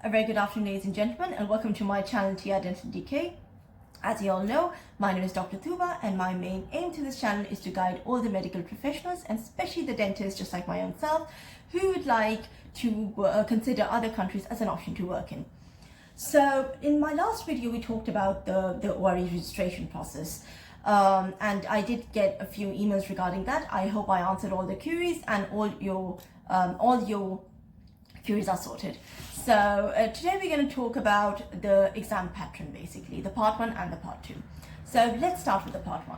A very good afternoon, ladies and gentlemen, and welcome to my channel trdentaldk. As you all know, my name is Dr. Tuba, and my main aim to this channel is to guide all the medical professionals, and especially the dentists, just like my own self, who would like to consider other countries as an option to work in. So in my last video, we talked about the ORE registration process. And I did get a few emails regarding that. I hope I answered all the queries and all your queries are sorted. So today we're going to talk about the exam pattern, basically, the part 1 and the part 2. So let's start with the part 1.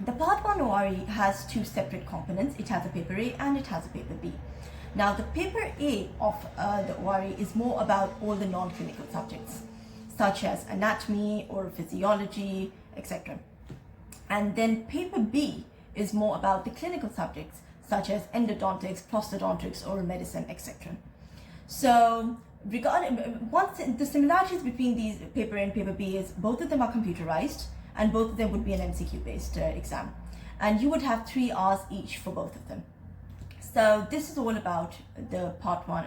The part 1 ORE has two separate components. It has a paper A and it has a paper B. Now the paper A of the ORE is more about all the non-clinical subjects, such as anatomy or physiology, etc. And then paper B is more about the clinical subjects, such as endodontics, prosthodontics, oral medicine, etc. So regarding the similarities between these paper A and paper B is both of them are computerized and both of them would be an MCQ based exam, and you would have 3 hours each for both of them. So this is all about the part 1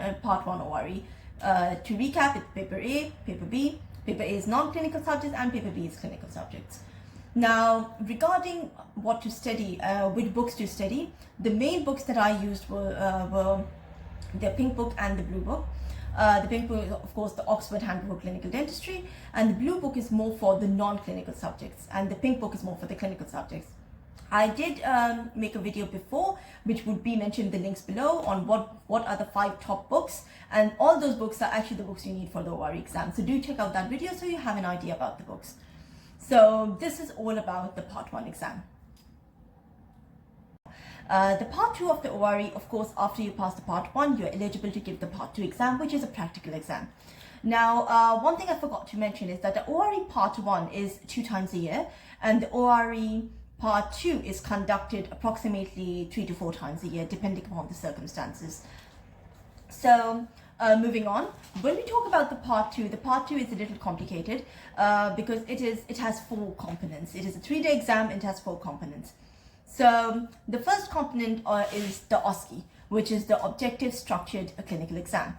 ORE. To recap, it's paper A, paper B. Paper A is non-clinical subjects and paper B is clinical subjects. Now, regarding what to study, which books to study, the main books that I used were the pink book and the blue book. The pink book is, of course, the Oxford Handbook of Clinical Dentistry, and the blue book is more for the non-clinical subjects, and the pink book is more for the clinical subjects. I did make a video before, which would be mentioned in the links below, on what are the 5 top books, and all those books are actually the books you need for the ORE exam. So do check out that video so you have an idea about the books. So this is all about the part 1 exam. The part 2 of the ORE, of course, after you pass the part 1, you're eligible to give the part 2 exam, which is a practical exam. Now, one thing I forgot to mention is that the ORE part 1 is 2 times a year, and the ORE part 2 is conducted approximately 3 to 4 times a year, depending upon the circumstances. So, moving on, when we talk about the part 2 is a little complicated because it has 4 components. It is a 3-day exam and it has 4 components. So the first component is the OSCE, which is the Objective Structured Clinical Exam.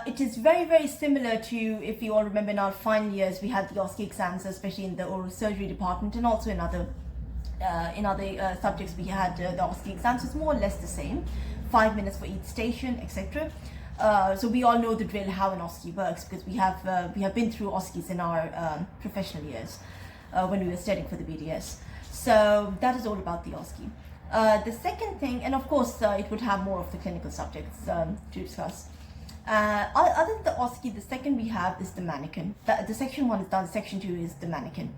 It is very, very similar to, if you all remember, in our final years, we had the OSCE exams, especially in the oral surgery department, and also in other subjects we had the OSCE exams. It's more or less the same, 5 minutes for each station, etc. So we all know the drill, how an OSCE works, because we have been through OSCEs in our professional years when we were studying for the BDS. So that is all about the OSCE. The second thing, and of course it would have more of the clinical subjects to discuss. Other than the OSCE, the second we have is the mannequin. The section 1 is done, section 2 is the mannequin,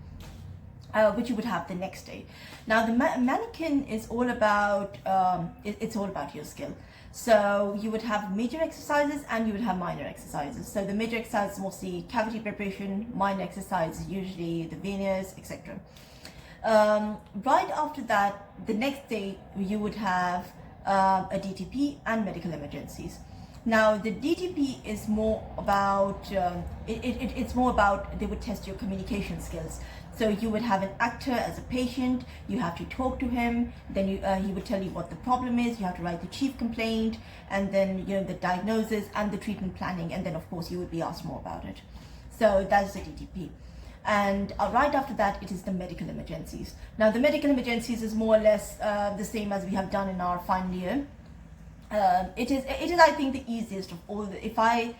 which you would have the next day. Now the mannequin is all about, it's all about your skill. So you would have major exercises and you would have minor exercises. So the major exercises mostly cavity preparation, minor exercises usually the veneers, etc. Right after that, the next day you would have a DTP and medical emergencies. Now the DTP is more about it's more about, they would test your communication skills. So you would have an actor as a patient, you have to talk to him, then he would tell you what the problem is, you have to write the chief complaint, and then the diagnosis and the treatment planning, and then of course you would be asked more about it. So that's the DTP. And right after that, it is the medical emergencies. Now the medical emergencies is more or less the same as we have done in our final year. It is I think the easiest of all. If I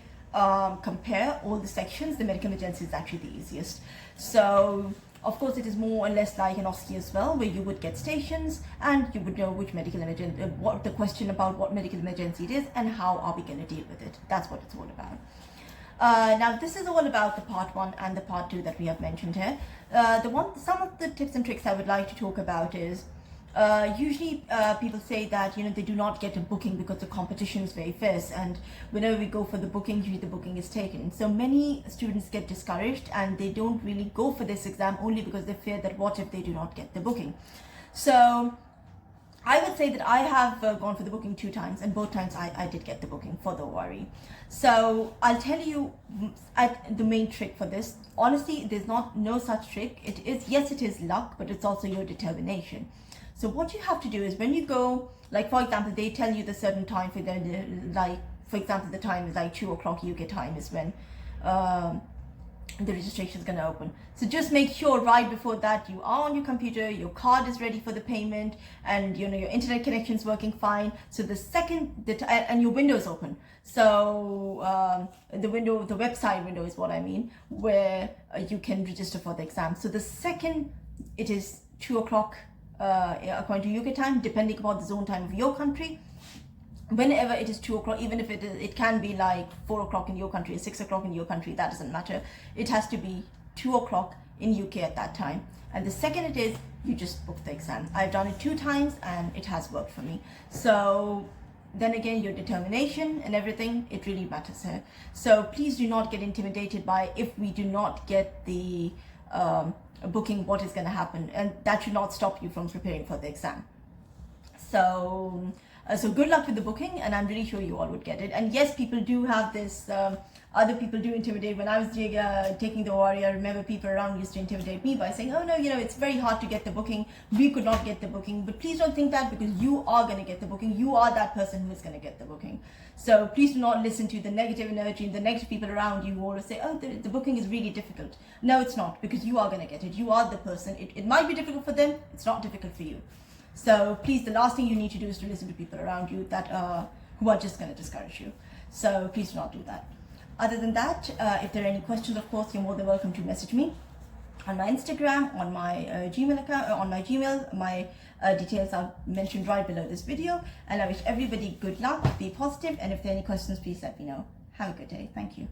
compare all the sections, the medical emergency is actually the easiest. So of course it is more or less like an OSCE as well, where you would get stations and you would know which medical emergency, what the question about what medical emergency it is and how are we going to deal with it. That's what it's all about. Now this is all about the part 1 and the part 2 that we have mentioned here. Some of the tips and tricks I would like to talk about is, usually people say that they do not get a booking because the competition is very fierce, and whenever we go for the booking, usually the booking is taken. So many students get discouraged and they don't really go for this exam only because they fear that what if they do not get the booking. So I would say that I have gone for the booking 2 times, and both times I did get the booking for the ORE. So I'll tell you the main trick for this. Honestly, there's no such trick. Yes, it is luck, but it's also your determination. So what you have to do is, when you go, like for example, they tell you the certain time for the, like for example, the time is like 2 o'clock UK time is when the registration is going to open. So just make sure right before that you are on your computer, your card is ready for the payment, and you know your internet connection is working fine. So the second and your window is open. So the website window is what I mean, where you can register for the exam. So the second it is 2 o'clock according to UK time, depending upon the zone time of your country. Whenever it is 2 o'clock, even if it can be like 4 o'clock in your country, 6 o'clock in your country, that doesn't matter. It has to be 2 o'clock in UK at that time. And the second it is, you just book the exam. I've done it 2 times and it has worked for me. So then again, your determination and everything, it really matters here. So please do not get intimidated by if we do not get the booking, what is going to happen. And that should not stop you from preparing for the exam. So good luck with the booking, and I'm really sure you all would get it. And yes, people do have this, other people do intimidate. When I was taking the ORE, I remember people around used to intimidate me by saying, oh no, you know, it's very hard to get the booking. We could not get the booking. But please don't think that, because you are going to get the booking. You are that person who is going to get the booking. So please do not listen to the negative energy and the negative people around you who always say, oh, the booking is really difficult. No, it's not, because you are going to get it. You are the person. It might be difficult for them. It's not difficult for you. So please, the last thing you need to do is to listen to people around you that who are just going to discourage you. So please do not do that. Other than that, if there are any questions, of course, you're more than welcome to message me on my Instagram, on my Gmail account, on my Gmail. My details are mentioned right below this video. And I wish everybody good luck, be positive, and if there are any questions, please let me know. Have a good day. Thank you.